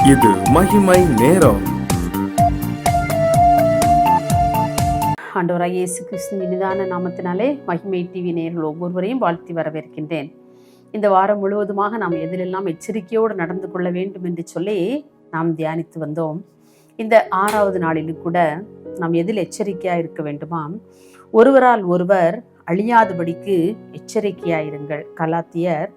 இது மகிமை நேரம். ஆண்டவராகிய இயேசு கிறிஸ்துவின் இனிதான நாமத்தினாலே மகிமை டிவி நேயர்கள் ஒவ்வொருவரையும் வாழ்த்தி வரவேற்கின்றேன். இந்த வாரம் முழுவதுமாக நாம் எதிலெல்லாம் எச்சரிக்கையோடு நடந்து கொள்ள வேண்டும் என்று சொல்லி நாம் தியானித்து வந்தோம். இந்த 6வது நாளிலும் கூட நாம் எதில் எச்சரிக்கையாக இருக்க வேண்டுமாம்? ஒருவரால் ஒருவர் அழியாதபடிக்கு எச்சரிக்கையாயிருங்கள். கலாத்தியர்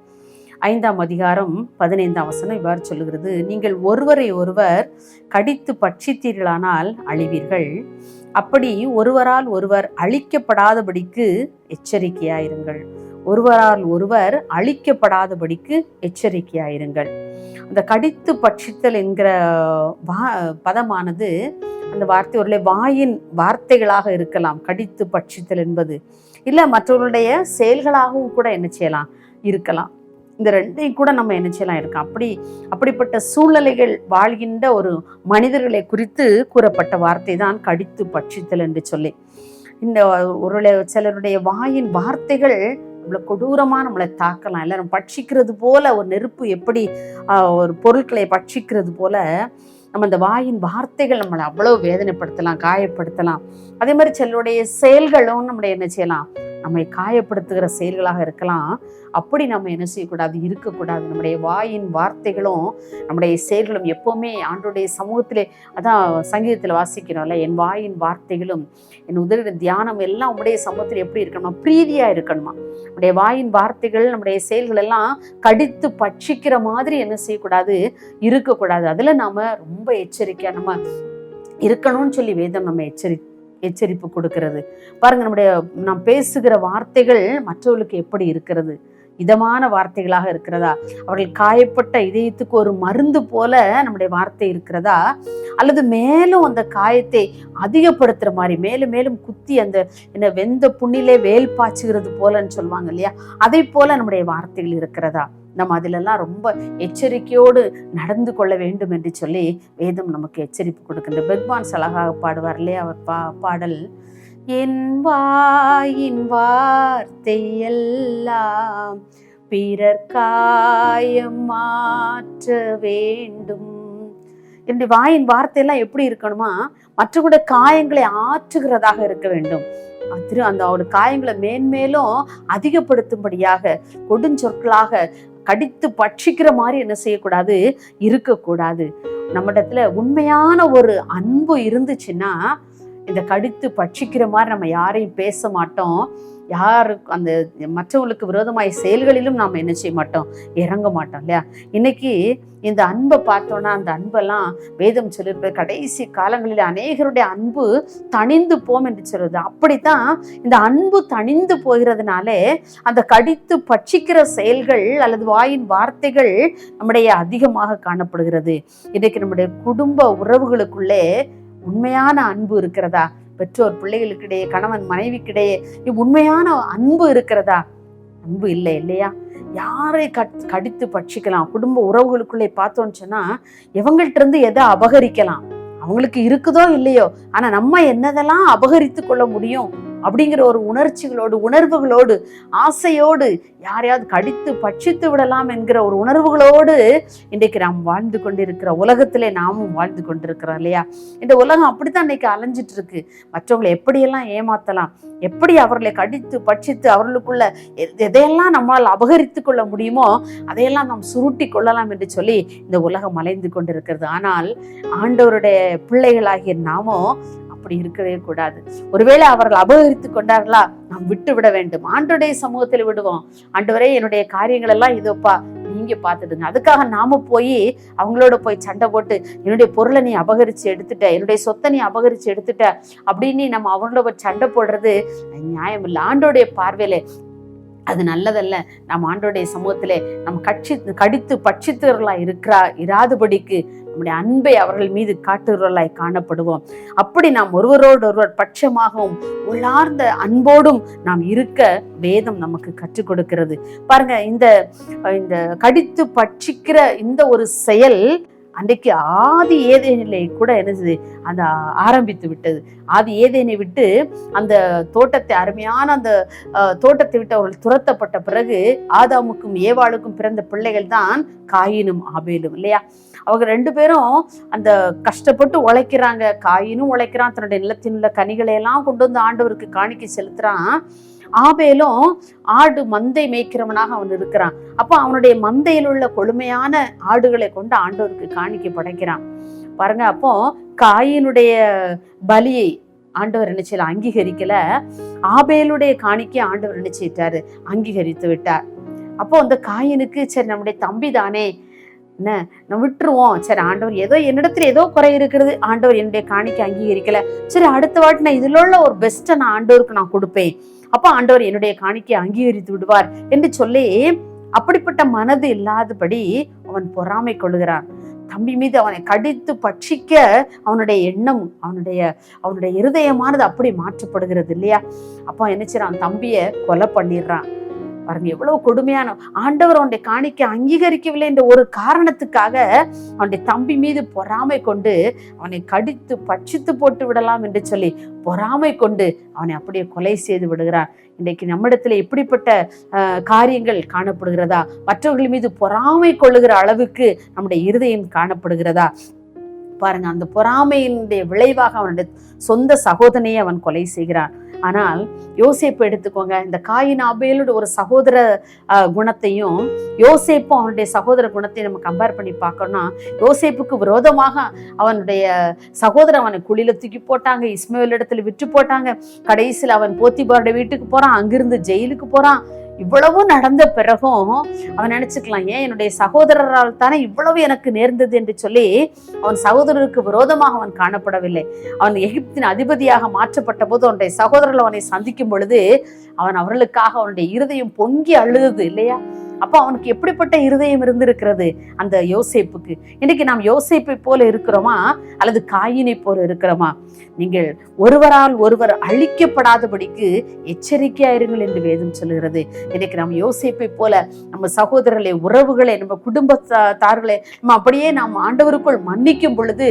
5ஆம் அதிகாரம் 15ஆம் வசனம் இவ்வாறு சொல்லுகிறது, நீங்கள் ஒருவரை ஒருவர் கடித்து பட்சித்தீர்களானால் அழிவீர்கள். அப்படி ஒருவரால் ஒருவர் அழிக்கப்படாதபடிக்கு எச்சரிக்கையாயிருங்கள். ஒருவரால் ஒருவர் அழிக்கப்படாதபடிக்கு எச்சரிக்கையாயிருங்கள். அந்த கடித்து பட்சித்தல் என்கிற பதமானது அந்த வார்த்தை ஒரு வாயின் வார்த்தைகளாக இருக்கலாம். கடித்து பட்சித்தல் என்பது இல்லை, மற்றவர்களுடைய செயல்களாகவும் கூட என்ன செய்யலாம், இருக்கலாம். இந்த ரெண்டையும் கூட நம்ம என்ன செய்யலாம் இருக்கோம். அப்படிப்பட்ட சூழ்நிலைகள் வாழ்கின்ற ஒரு மனிதர்களை குறித்து கூறப்பட்ட வார்த்தை தான் கடித்து பட்சித்தல் என்று சொல்லி. இந்த சிலருடைய வாயின் வார்த்தைகள் நம்மளை கொடூரமாக நம்மளை தாக்கலாம். இல்லை, நம்ம பட்சிக்கிறது போல ஒரு நெருப்பு எப்படி ஒரு பொருட்களை பட்சிக்கிறது போல நம்ம அந்த வாயின் வார்த்தைகள் நம்மளை அவ்வளோ வேதனைப்படுத்தலாம், காயப்படுத்தலாம். அதே மாதிரி சிலருடைய செயல்களும் நம்மளை என்ன செய்யலாம், நம்மை காயப்படுத்துகிற செயல்களாக இருக்கலாம். அப்படி நம்ம என்ன செய்யக்கூடாது, இருக்கக்கூடாது. நம்முடைய வாயின் வார்த்தைகளும் நம்முடைய செயல்களும் எப்போவுமே ஆண்டோடைய சமூகத்திலே, அதான் சங்கீதத்தில் வாசிக்கிறோம்ல, என் வாயின் வார்த்தைகளும் என் உதவி தியானம் எல்லாம் உங்களுடைய சமூகத்தில் எப்படி இருக்கணுமா, பிரீதியாக இருக்கணுமா. நம்முடைய வாயின் வார்த்தைகள் நம்முடைய செயல்கள் எல்லாம் கடித்து பட்சிக்கிற மாதிரி என்ன செய்யக்கூடாது, இருக்கக்கூடாது. அதில் நாம் ரொம்ப எச்சரிக்கையாக நம்ம இருக்கணும்னு சொல்லி வேதம் நம்ம எச்சரிப்பு கொடுக்கிறது. பாருங்க, நாம் பேசுகிற வார்த்தைகள் மற்றவர்களுக்கு எப்படி இருக்கிறது? இதமான வார்த்தைகளாக இருக்கிறதா? அவர்கள் காயப்பட்ட இதயத்துக்கு ஒரு மருந்து போல நம்முடைய வார்த்தை இருக்கிறதா? அல்லது மேலும் அந்த காயத்தை அதிகப்படுத்துற மாதிரி மேலும் மேலும் குத்தி அந்த என்ன வெந்த புண்ணிலே வேல் பாய்ச்சுகிறது போலன்னு சொல்லுவாங்க இல்லையா, அதை போல நம்முடைய வார்த்தைகள் இருக்கிறதா? நம்ம அதிலெல்லாம் ரொம்ப எச்சரிக்கையோடு நடந்து கொள்ள வேண்டும் என்று சொல்லி வேதம் நமக்கு எச்சரிப்பு கொடுக்கின்ற. பெக்வான்ஸ் அழகாக பாடுவார் இல்லையா, அவர் பாடல், என் வாயின் வார்த்தை எல்லாம் பிறர் காயம் மாற்ற வேண்டும். என்னுடைய வாயின் வார்த்தையெல்லாம் எப்படி இருக்கணுமா, மற்றவங்களுடைய காயங்களை ஆற்றுகிறதாக இருக்க வேண்டும். அந்த ஒரு காயங்களை மேன்மேலும் அதிகப்படுத்தும்படியாக கொடுஞ்சொற்களாக கடித்து பட்சிக்கிற மாதிரி என்ன செய்யக்கூடாது, இருக்கக்கூடாது. நம்மிடத்துல உண்மையான ஒரு அன்பு இருந்துச்சுன்னா இந்த கடித்து பட்சிக்கிற மாதிரி நம்ம யாரையும் பேச மாட்டோம். யாருக்கு அந்த மற்றவங்களுக்கு விரோதமாய் செயல்களிலும் நாம் என்ன செய்ய மாட்டோம், இறங்க மாட்டோம் இல்லையா. இன்னைக்கு இந்த அன்பை பார்த்தோன்னா, அந்த அன்பெல்லாம் வேதம் சொல்லியிருப்பது கடைசி காலங்களில் அநேகருடைய அன்பு தணிந்து போம் என்று சொல்றது. அப்படித்தான் இந்த அன்பு தணிந்து போகிறதுனாலே அந்த கடித்து பட்சிக்கிற செயல்கள் அல்லது வாயின் வார்த்தைகள் நம்முடைய அதிகமாக காணப்படுகிறது. இன்றைக்கு நம்முடைய குடும்ப உறவுகளுக்குள்ளே உண்மையான அன்பு இருக்கிறதா? பெற்றோர் பிள்ளைகளுக்கிடையே, கணவன் மனைவிக்கிடையே உண்மையான அன்பு இருக்கிறதா? அன்பு இல்லை இல்லையா? யாரை கடித்து பட்சிக்கலாம். குடும்ப உறவுகளுக்குள்ளே பார்த்தோன்னு சொன்னா இவங்கள்ட்ட இருந்து எதை அபகரிக்கலாம், அவங்களுக்கு இருக்குதோ இல்லையோ, ஆனா நம்ம என்னதெல்லாம் அபகரித்து கொள்ள முடியும் அப்படிங்கிற ஒரு உணர்ச்சிகளோடு, உணர்வுகளோடு, ஆசையோடு யாரையாவது கடித்து பட்சித்து விடலாம் என்கிற ஒரு உணர்வுகளோடு இன்றைக்கு நாம் வாழ்ந்து கொண்டிருக்கிற உலகத்திலே நாமும் வாழ்ந்து கொண்டிருக்கிறோம் இல்லையா. இந்த உலகம் அப்படித்தான் இன்னைக்கு அலைஞ்சிட்டு இருக்கு. மற்றவங்களை எப்படியெல்லாம் ஏமாத்தலாம், எப்படி அவர்களை கடித்து பட்சித்து அவர்களுக்குள்ள எதையெல்லாம் நம்மால் அபகரித்து கொள்ள முடியுமோ அதையெல்லாம் நாம் சுருட்டி கொள்ளலாம் என்று சொல்லி இந்த உலகம் அலைந்து கொண்டிருக்கிறது. ஆனால் ஆண்டவருடைய பிள்ளைகளாகிய நாமோ அப்படி இருக்கவே கூடாது. ஒருவேளை அவர்கள் அபகரித்து கொண்டார்களா, நாம் விட்டு விட வேண்டும். ஆண்டவருடைய சமூகத்தில் விடுவோம். ஆண்டவரே, என்னுடைய காரியங்கள் எல்லாம் இதோப்பா, நீங்க பார்த்துடுங்க. அதுக்காக நாம போய் அவங்களோட போய் சண்டை போட்டு என்னுடைய பொருளை நீ அபகரிச்சு எடுத்துட்ட, என்னுடைய சொத்தை நீ அபகரிச்சு எடுத்துட்ட அப்படின்னு நம்ம அவங்களோட போய் சண்டை போடுறது நியாயம் இல்லை. ஆண்டோடைய பார்வையில அது நல்லதல்ல. நாம் ஆண்டோடைய சமூகத்திலே நம்ம கடித்து பட்சித்தவர்களாய் இராதபடிக்கு நம்முடைய அன்பை அவர்கள் மீது காட்டுகிறவர்களாய் காணப்படுவோம். அப்படி நாம் ஒருவரோடு ஒருவர் பட்சமாகவும் உள்ளார்ந்த அன்போடும் நாம் இருக்க வேதம் நமக்கு கற்றுக் கொடுக்கிறது. பாருங்க, இந்த கடித்து பட்சிக்கிற இந்த ஒரு செயல் அன்றைக்கு ஆதி ஏதேனிலே கூட என்னது அந்த ஆரம்பித்து விட்டது. ஆதி ஏதேனை விட்டு அந்த தோட்டத்தை, அருமையான அந்த தோட்டத்தை விட்டு அவர்கள் துரத்தப்பட்ட பிறகு ஆதாமுக்கும் ஏவாளுக்கும் பிறந்த பிள்ளைகள் தான் காயினும் ஆபேலும் இல்லையா? அவங்க 2 பேரும் அந்த கஷ்டப்பட்டு உழைக்கிறாங்க. காயினும் உழைக்கிறான், தன்னுடைய நிலத்தில் உள்ள கனிகளை எல்லாம் கொண்டு வந்து ஆண்டவருக்கு காணிக்கை செலுத்துறான். ஆபேலும் ஆடு மந்தை மேய்க்கிறவனாக அவன் இருக்கிறான். அப்போ அவனுடைய மந்தையில் உள்ள கொழுமையான ஆடுகளை கொண்டு ஆண்டவருக்கு காணிக்கை படைக்கிறான் பாருங்க. அப்போ காயினுடைய பலியை ஆண்டவர் என்ன செய்யல, அங்கீகரிக்கல. ஆபேலுடைய காணிக்கை ஆண்டவர் என்ன செய்தாரு, அங்கீகரித்து விட்டார். அப்போ அந்த காயினுக்கு சரி நம்முடைய தம்பி தானே, என்ன நம்ம விட்டுருவோம், சரி ஆண்டவர் ஏதோ என்னிடத்துல ஏதோ குறை இருக்கிறது, ஆண்டவர் என்னுடைய காணிக்கை அங்கீகரிக்கல, சரி அடுத்த வாட்டி நான் இதுல உள்ள ஒரு பெஸ்ட்டை நான் ஆண்டவருக்கு நான் கொடுப்பேன், அப்ப ஆண்டவர் என்னுடைய காணிக்கையை அங்கீகரித்து விடுவார் என்று சொல்லி அப்படிப்பட்ட மனது இல்லாதபடி அவன் பொறாமை கொள்கிறான். தம்பி மீது அவனை கடித்து பட்சிக்க அவனுடைய எண்ணம், அவனுடைய இருதயமானது அப்படி மாற்றப்படுகிறது இல்லையா? அப்போ என்ன செய்றான், தம்பியை கொலை பண்ணிடுறான். பாருங்க எவ்வளவு கொடுமையான, ஆண்டவர் அவனுடைய காணிக்கை அங்கீகரிக்கவில்லை என்ற ஒரு காரணத்துக்காக அவனுடைய தம்பி மீது பொறாமை கொண்டு அவனை கடித்து பட்சித்து போட்டு விடலாம் என்று சொல்லி பொறாமை கொண்டு அவனை அப்படியே கொலை செய்து விடுகிறான். இன்றைக்கு நம்மிடத்துல இப்படிப்பட்ட காரியங்கள் காணப்படுகிறதா? மற்றவர்கள் மீது பொறாமை கொள்ளுகிற அளவுக்கு நம்முடைய இருதயம் காணப்படுகிறதா? பாருங்க, அந்த பொறாமையினுடைய விளைவாக அவனுடைய சொந்த சகோதரனையே அவன் கொலை செய்கிறான். ஆனால் யோசேப்பு எடுத்துக்கோங்க, இந்த காயின் ஆபேலோட ஒரு சகோதர குணத்தையும் யோசேப்பும் அவனுடைய சகோதர குணத்தையும் நம்ம கம்பேர் பண்ணி பார்க்கணும்னா, யோசேப்புக்கு விரோதமாக அவனுடைய சகோதரன் அவனை குழியில தூக்கி போட்டாங்க, இஸ்மவேல் இடத்துல விட்டு போட்டாங்க, கடைசியில் அவன் போத்திபாருடைய வீட்டுக்கு போறான், அங்கிருந்து ஜெயிலுக்கு போறான். இவ்வளவு நடந்த பிறகும் அவன் நினைச்சுக்கலாம், ஏன் என்னுடைய சகோதரரால் தானே இவ்வளவு எனக்கு நேர்ந்தது என்று சொல்லி அவன் சகோதரருக்கு விரோதமாக அவன் காணப்படவில்லை. அவன் எகிப்தின் அதிபதியாக மாற்றப்பட்ட போது அவனுடைய சகோதரர்கள் அவனை சந்திக்கும் பொழுது அவன் அவர்களுக்காக அவனுடைய இருதயம் பொங்கி அழுது இல்லையா? அப்போ அவனுக்கு எப்படிப்பட்ட இருதயம் இருந்திருக்கிறது அந்த யோசேப்புக்கு. இன்னைக்கு நாம் யோசேப்பை போல இருக்கிறோமா அல்லது காயினை போல இருக்கிறோமா? நீங்கள் ஒருவரால் ஒருவர் அழிக்கப்படாதபடிக்கு எச்சரிக்கையாயிருங்கள் என்று வேதம் சொல்லுகிறது. இன்னைக்கு நாம் யோசேப்பை போல நம்ம சகோதரர்களை, உறவுகளை, நம்ம குடும்பத்தார்களை நம்ம அப்படியே நாம் ஆண்டவருக்குள் மன்னிக்கும் பொழுது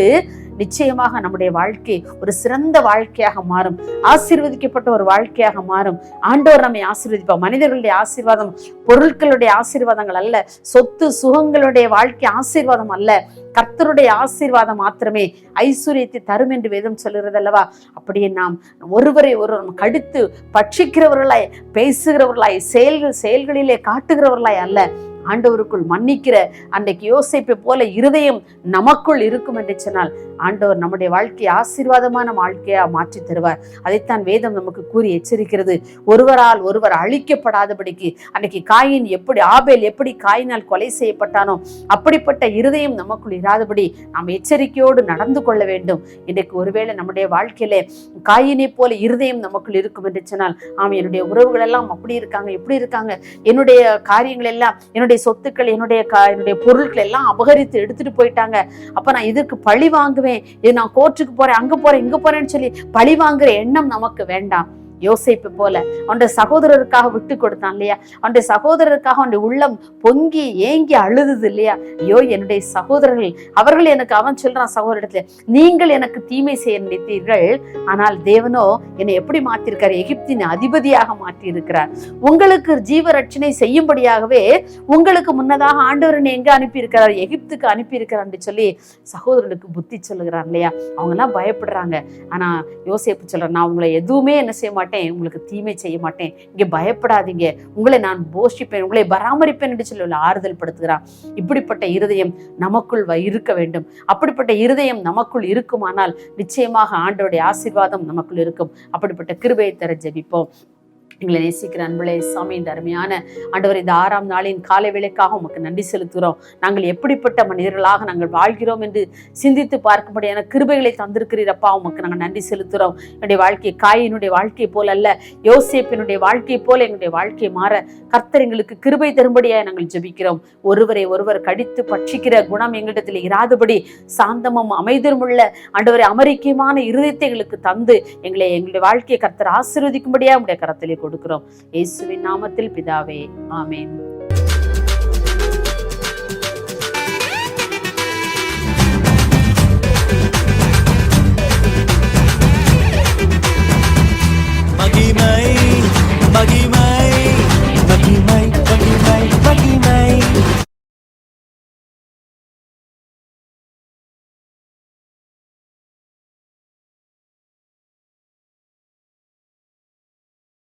நிச்சயமாக நம்முடைய வாழ்க்கை ஒரு சிறந்த வாழ்க்கையாக மாறும், ஆசீர்வதிக்கப்பட்ட ஒரு வாழ்க்கையாக மாறும். ஆண்டவர் நம்மை ஆசீர்வதிப்பார். மனிதர்களுடைய ஆசீர்வாதம் பொருட்களுடைய ஆசீர்வாதங்கள் அல்ல, சொத்து சுகங்களுடைய வாழ்க்கை ஆசீர்வாதம் அல்ல, கர்த்தருடைய ஆசீர்வாதம் மாத்திரமே ஐஸ்வர்யத்தை தரும் என்று வேதம் சொல்லுகிறது அல்லவா? அப்படியே நாம் ஒருவரை ஒருவர் கடித்து பட்சிக்கிறவர்களாய், பேசுகிறவர்களாய், செயல்களிலே காட்டுகிறவர்களாய் அல்ல, ஆண்டவருக்குள் மன்னிக்கிற அன்றைக்கு யோசேப்பை போல இருதயம் நமக்குள் இருக்கும் என்று சொன்னால் ஆண்டவர் நம்முடைய வாழ்க்கையை ஆசீர்வாதமான வாழ்க்கையா மாற்றி தருவார். அதைத்தான் வேதம் நமக்கு கூறி எச்சரிக்கிறது. ஒருவரால் ஒருவர் அழிக்கப்படாதபடிக்கு, அன்னைக்கு காயின் எப்படி, ஆபேல் எப்படி காயினால் கொலை செய்யப்பட்டானோ அப்படிப்பட்ட இருதயம் நமக்குள் இராதபடி நாம் எச்சரிக்கையோடு நடந்து கொள்ள வேண்டும். இன்றைக்கு ஒருவேளை நம்முடைய வாழ்க்கையில காயினை போல இருதயம் நமக்குள் இருக்கும் என்று சொன்னால், என்னுடைய உறவுகள் எல்லாம் அப்படி இருக்காங்க, எப்படி இருக்காங்க, என்னுடைய காரியங்கள் எல்லாம், என்னுடைய சொத்துக்கள், என்னுடைய பொருட்கள் எல்லாம் அபகரித்து எடுத்துட்டு போயிட்டாங்க, அப்ப நான் இதுக்கு பழி வாங்குவேன், இது நான் கோர்ட்டுக்கு போறேன், அங்க போறேன், இங்க போறேன்னு சொல்லி பழி வாங்குற எண்ணம் நமக்கு வேண்டாம். யோசேப்பு போல அவனுடைய சகோதரருக்காக விட்டு கொடுத்தான் இல்லையா? அவனுடைய சகோதரருக்காக அவனுடைய உள்ளம் பொங்கி ஏங்கி அழுதுது இல்லையா? ஐயோ என்னுடைய சகோதரர்கள், அவர்கள் எனக்கு, அவன் சொல்றான் சகோதரத்துல, நீங்கள் எனக்கு தீமை செய்ய நினைத்தீர்கள், ஆனால் தேவனோ என்னை எப்படி மாற்றிருக்காரு, எகிப்தின் அதிபதியாக மாற்றி இருக்கிறார், உங்களுக்கு ஜீவ ரட்சணை செய்யும்படியாகவே உங்களுக்கு முன்னதாக ஆண்டவர் எங்க அனுப்பி இருக்கிறார், எகிப்துக்கு அனுப்பி இருக்கிறார் என்று சொல்லி சகோதரர்களுக்கு புத்தி சொல்லுகிறான் இல்லையா? அவங்க எல்லாம் பயப்படுறாங்க. ஆனா யோசேப்பு சொல்றான், நான் உங்களை எதுவுமே என்ன செய்ய மாட்டேன், உங்களுக்கு தீமை செய்ய மாட்டேன், இங்க பயப்படாதீங்க, உங்களை நான் போஷிப்பேன், உங்களை பராமரிப்பேன் என்று சொல்லி ஆறுதல் படுத்துகிறான். இப்படிப்பட்ட இருதயம் நமக்குள் இருக்க வேண்டும். அப்படிப்பட்ட இருதயம் நமக்குள் இருக்குமானால் நிச்சயமாக ஆண்டவருடைய ஆசீர்வாதம் நமக்குள் இருக்கும். அப்படிப்பட்ட கிருபையை தர ஜெபிப்போம். எங்களை நேசிக்கிற அன்புலே சாமி, இந்த அருமையான ஆண்டவர் இந்த 6ஆம் நாளின் காலை வேளைக்காக உமக்கு நன்றி செலுத்துகிறோம். நாங்கள் எப்படிப்பட்ட மனிதர்களாக நாங்கள் வாழ்கிறோம் என்று சிந்தித்து பார்க்கும்படியான கிருபைகளை தந்திருக்கிறீரப்பா, உமக்கு நாங்கள் நன்றி செலுத்துகிறோம். என்னுடைய வாழ்க்கை காயினுடைய வாழ்க்கை போல அல்ல, யோசேப்பினுடைய வாழ்க்கை போல எங்களுடைய வாழ்க்கை மாற கர்த்தர் எங்களுக்கு கிருபை தரும்படியாக நாங்கள் ஜெபிக்கிறோம். ஒருவரை ஒருவர் கடித்து பட்சிக்கிற குணம் எங்களிடத்தில் இராதபடி சாந்தமும் அமைதியும் உள்ள ஆண்டவரை அமெரிக்கமான இருதயத்தை எங்களுக்கு தந்து எங்களுடைய வாழ்க்கையை கர்த்தர் ஆசீர்வதிக்கும்படியாக உடைய கரத்திலே கொடுக்கிறோம். இயேசுவின் நாமத்தில் பிதாவே, ஆமென். மகிமை மகிமை